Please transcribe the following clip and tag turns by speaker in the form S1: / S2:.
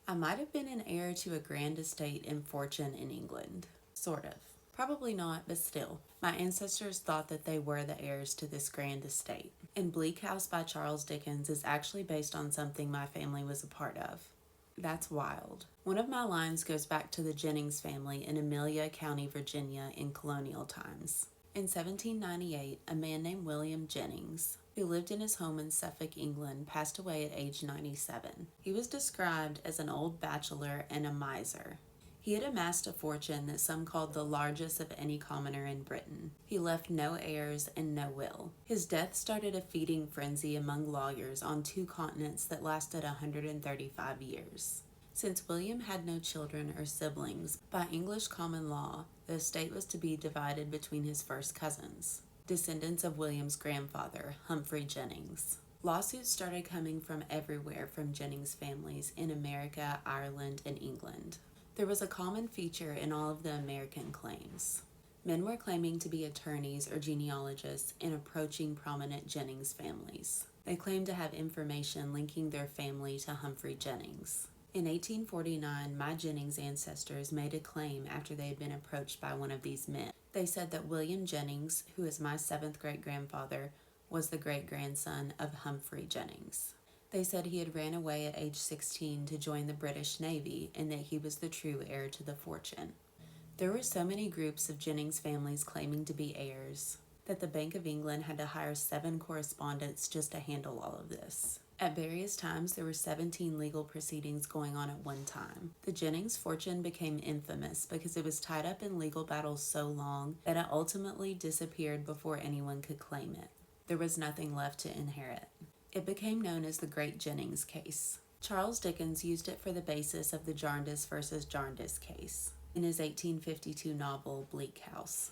S1: I might have been an heir to a grand estate and fortune in England. Sort of. Probably not, but still. My ancestors thought that they were the heirs to this grand estate. And Bleak House by Charles Dickens is actually based on something my family was a part of. That's wild. One of my lines goes back to the Jennings family in Amelia County, Virginia in colonial times. In 1798, a man named William Jennings, who lived in his home in Suffolk, England, passed away at age 97. He was described as an old bachelor and a miser. He had amassed a fortune that some called the largest of any commoner in Britain. He left no heirs and no will. His death started a feeding frenzy among lawyers on 2 continents that lasted 135 years. Since William had no children or siblings, by English common law, the estate was to be divided between his first cousins, descendants of William's grandfather, Humphrey Jennings. Lawsuits started coming from everywhere from Jennings families in America, Ireland, and England. There was a common feature in all of the American claims. Men were claiming to be attorneys or genealogists in approaching prominent Jennings families. They claimed to have information linking their family to Humphrey Jennings. In 1849, my Jennings ancestors made a claim after they had been approached by one of these men. They said that William Jennings, who is my 7th great-grandfather, was the great-grandson of Humphrey Jennings. They said he had ran away at age 16 to join the British Navy and that he was the true heir to the fortune. There were so many groups of Jennings families claiming to be heirs that the Bank of England had to hire 7 correspondents just to handle all of this. At various times, there were 17 legal proceedings going on at one time. The Jennings fortune became infamous because it was tied up in legal battles so long that it ultimately disappeared before anyone could claim it. There was nothing left to inherit. It became known as the Great Jennings Case. Charles Dickens used it for the basis of the Jarndyce versus Jarndyce case in his 1852 novel, Bleak House.